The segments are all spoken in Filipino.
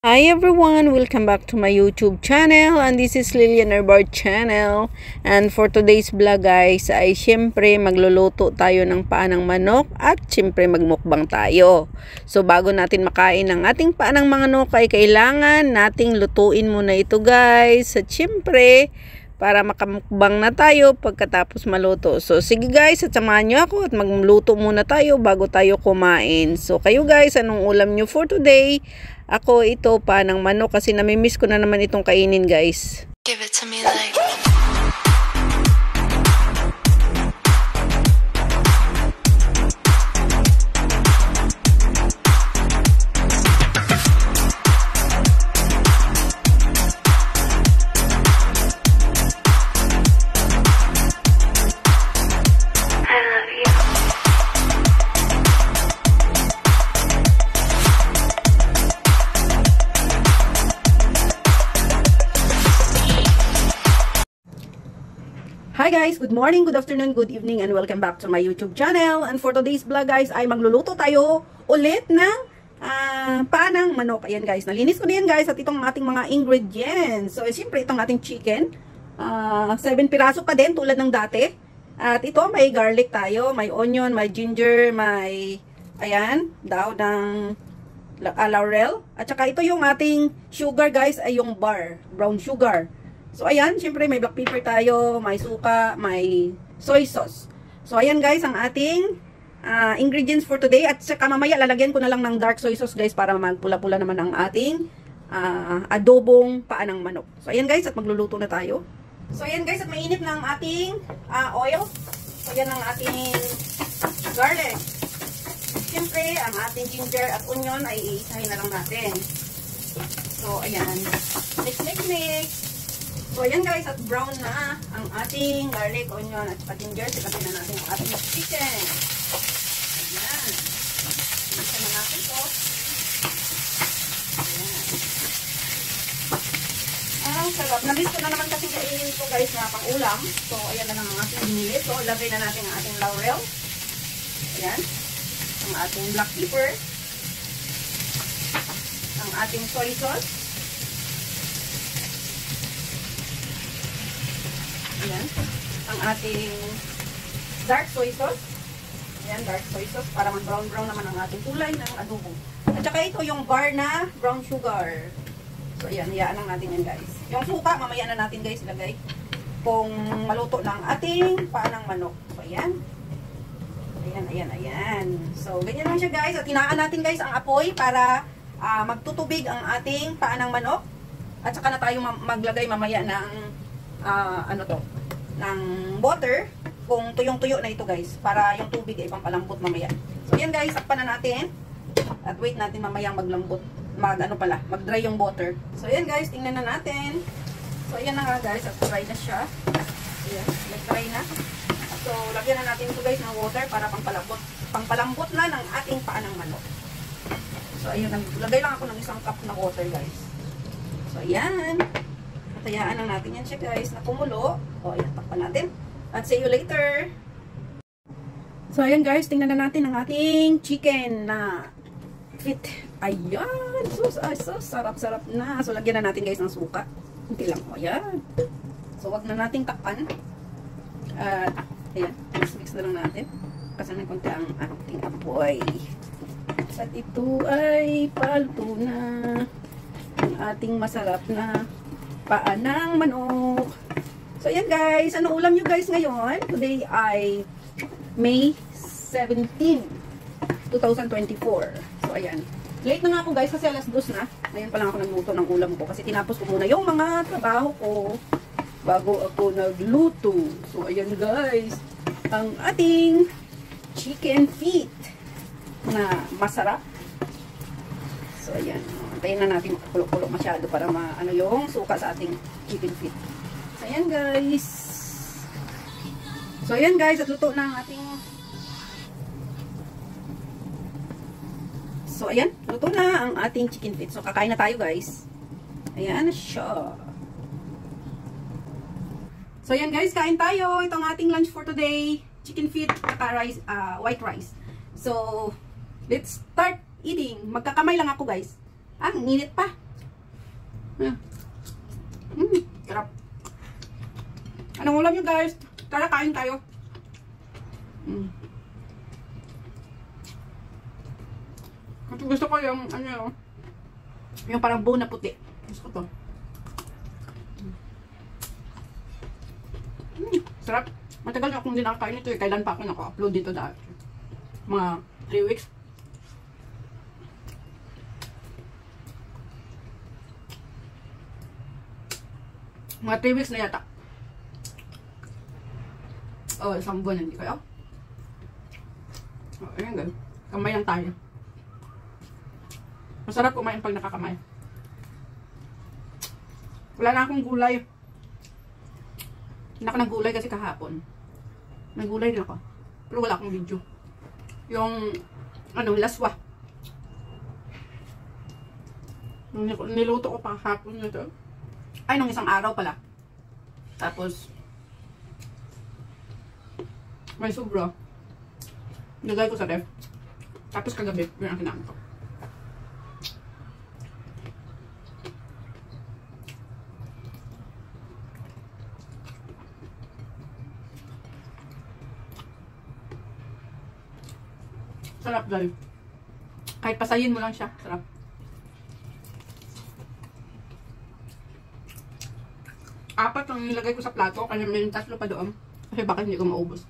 Hi everyone! Welcome back to my YouTube channel, and this is Lilian Herbart channel. And for today's vlog guys ay syempre magluluto tayo ng paa ng manok at syempre magmukbang tayo. So bago natin makain ng ating paa ng manok ay kailangan nating lutuin muna ito guys. At syempre para makamukbang na tayo pagkatapos maluto. So sige guys, at samahan nyo ako at magluto muna tayo bago tayo kumain. So kayo guys, anong ulam nyo for today? Ako ito pa ng manok kasi namimiss ko na naman itong kainin guys. Give it to me like Hi guys! Good morning, good afternoon, good evening, and welcome back to my YouTube channel. And for today's vlog guys, ay magluluto tayo ulit ng paa ng manok. Ayan guys, nalinis ko na yan guys at itong ating mga ingredients. So siyempre itong ating chicken, 7 piraso pa din tulad ng dati. At ito may garlic tayo, may onion, may ginger, may ayan, daw ng laurel. At saka ito yung ating sugar guys, ay yung brown sugar. So, ayan, syempre may black pepper tayo, may suka, may soy sauce. So, ayan guys, ang ating ingredients for today. At saka mamaya, lalagyan ko na lang ng dark soy sauce guys para magpula-pula naman ang ating adobong paa ng manok. So, ayan guys, at magluluto na tayo. So, ayan guys, at mainit na ang ating oil. So, ayan ang ating garlic. Syempre, ang ating ginger at onion ay iisahin na lang natin. So, ayan. Mix. So, ayan guys, at brown na ang ating garlic, onion, at ginger. Sikapin na natin ang ating chicken. Ayan. Mixan na natin ito. Ayan. Ang sarap. Namiss ko na naman kasi kainin ito guys na pang-ulam. So, ayan na lang ang ating binili. So, lagay na natin ang ating laurel. Ayan. Ang ating black pepper. Ang ating soy sauce. Ayan. Ang ating dark soy sauce. Ayan, dark soy sauce. Para mag-brown-brown naman ang ating kulay ng adobo. At saka ito yung bar na brown sugar. So, ayan. Hayaan lang natin yan guys. Yung suka, mamaya na natin guys ilagay. Kung maluto lang ating paa ng manok. So, ayan. Ayan. So, ganyan lang siya guys. At hinaan natin guys ang apoy para magtutubig ang ating paa ng manok. At saka na tayo maglagay mamaya ng ng water kung tuyong-tuyo na ito guys para yung tubig ay pampalambot mamaya. So yan guys, takpan na natin at wait natin mamayang maglambot, mag-dry yung water. So yan guys, tingnan na natin. So yan na nga guys, at dry na siya. Ayan, nag-dry na. So lagyan na natin ito guys ng water para pampalambot na ng ating paa ng manok. So ayun, naglagay lang ako ng 1 cup na water guys. So ayan. Hayaan lang natin yan siya guys na kumulo. O ayan, takpan natin. At see you later. So ayan guys, tingnan na natin ang ating chicken na fit. Ayan, so sarap-sarap na. So lagyan na natin guys ng suka. Kunti lang. O ayan. So wag na nating takpan. At ayan, mix na lang natin. Kasi may konti ang ating apoy. At ito ay paluto na ang ating masarap na paa ng manok. So, ayan guys. Ano ulam nyo guys ngayon? Today ay May 17, 2024. So, ayan. Late na nga ako guys kasi alas 2 na. Ngayon pa lang ako nagluto ng ulam ko kasi tinapos ko muna yung mga trabaho ko bago ako nagluto. So, ayan guys. Ang ating chicken feet na masarap. So, ayan. Antayin na natin makakulo-kulo masyado para maano yung suka sa ating chicken feet. So, ayan guys. So, ayan guys. At luto na ang ating... So, ayan. Luto na ang ating chicken feet. So, kakain na tayo guys. Ayan na siya. So, ayan guys. Kain tayo. Ito ang ating lunch for today. Chicken feet, rice, white rice. So, let's start eating. Magkakamay lang ako guys. Ang init pa. Sarap. Anong ulam nyo guys? Tara, kain tayo. Kasi gusto ko yung, ano yung parang buo na puti. Gusto ko to. Sarap. Matagal na akong hindi nakakain ito eh. Kailan pa ako naka-upload dito dahil. Mga 3 weeks. Mga 3 weeks na yata. Oh, isang buwan hindi kayo. Oh, ayan guys. Kamay lang tayo. Masarap kumain pag nakakamay. Wala na akong gulay. Hindi ako ng gulay kasi kahapon. Nagulay din ako. Pero wala akong video. Yung, laswa. Niluto ko pa kahapon na ito. Ay, nung isang araw pala. Tapos, may sobra. Nilagay ko sa ref. Tapos kagabi, yun ang kinain ko. Sarap guys. Kahit pasayin mo lang siya, sarap. Apat ang nilagay ko sa plato, kaya may 3 pa doon. Kasi baka hindi ko maubos.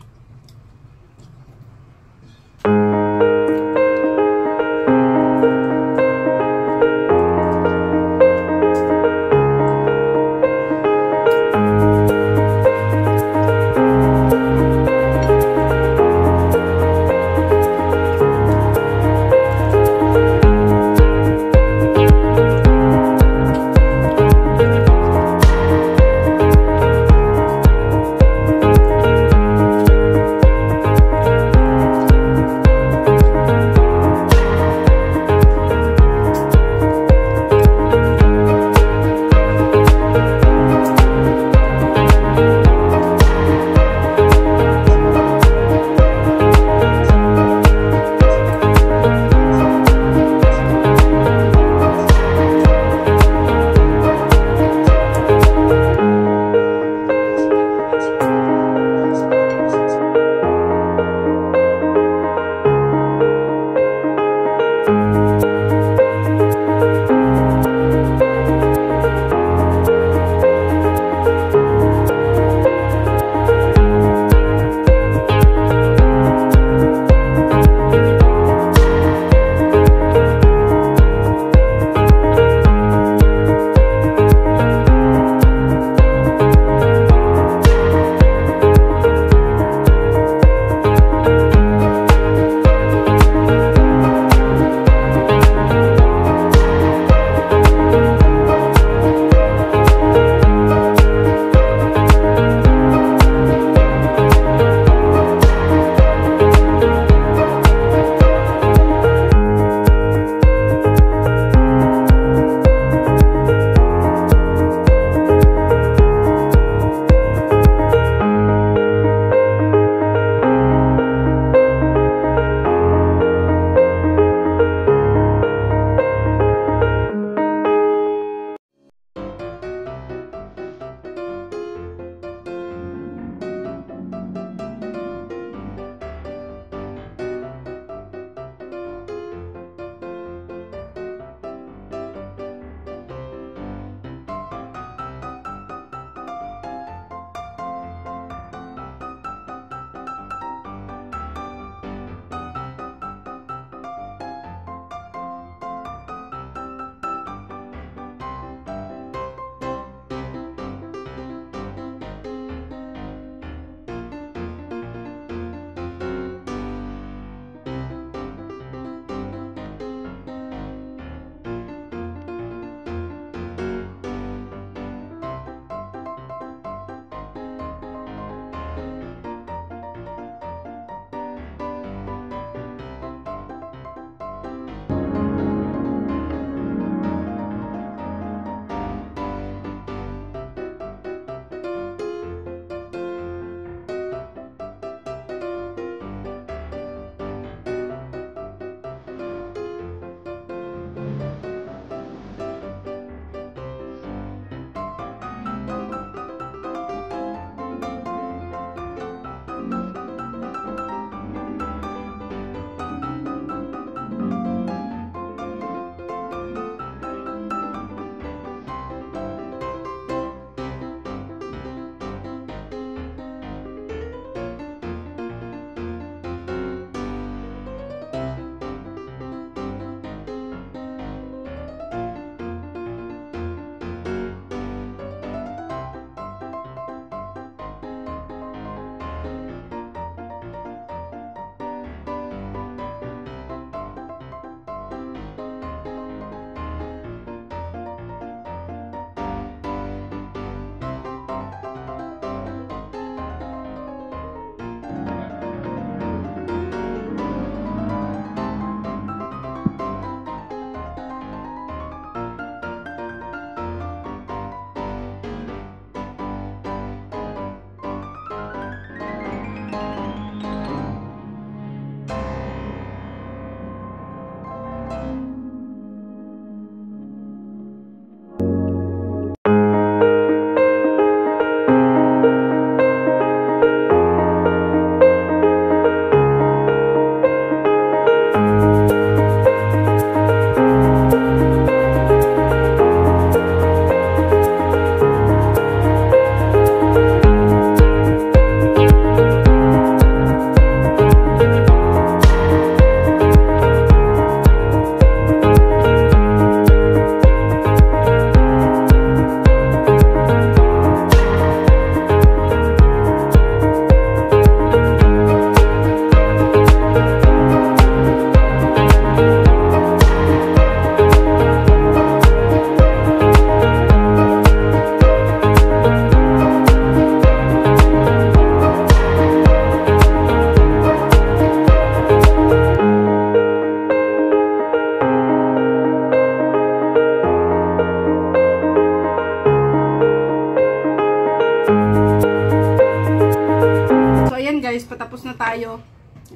tapos na tayo.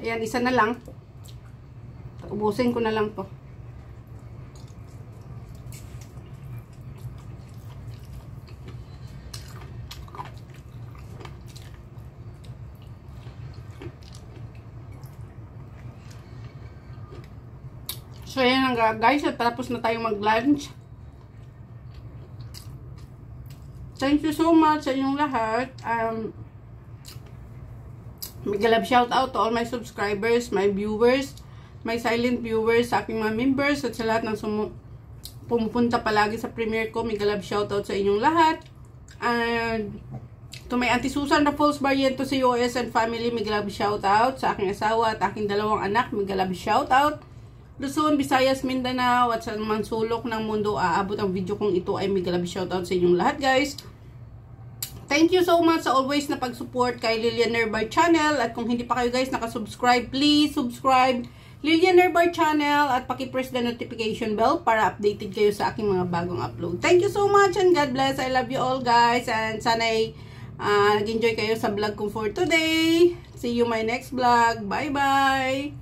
Ayan, isa na lang. Ubusin ko na lang to. So, ayan nga guys, at tapos na tayong mag-lunch. Thank you so much sa inyong lahat. Mega love shout out to all my subscribers, my viewers, my silent viewers, sa aking mga members, at sa lahat ng pumupunta palagi sa premiere ko. Mega love shout out sa inyong lahat. And to my Auntie Susan Raffles Barriento sa US and family, mega love shout out. Sa aking asawa at aking dalawang anak, mega love shout out. Luzon, Visayas, Mindanao, at sa mga sulok ng mundo, aabot ang video kong ito ay mega love shoutout sa inyong lahat guys. Thank you so much sa always na pag-support kay Lilian Nerbar Channel. At kung hindi pa kayo guys nakasubscribe, please subscribe Lilian Nerbar Channel at paki-press the notification bell para updated kayo sa aking mga bagong upload. Thank you so much and God bless. I love you all guys, and sana'y nag-enjoy kayo sa vlog ko for today. See you my next vlog. Bye bye!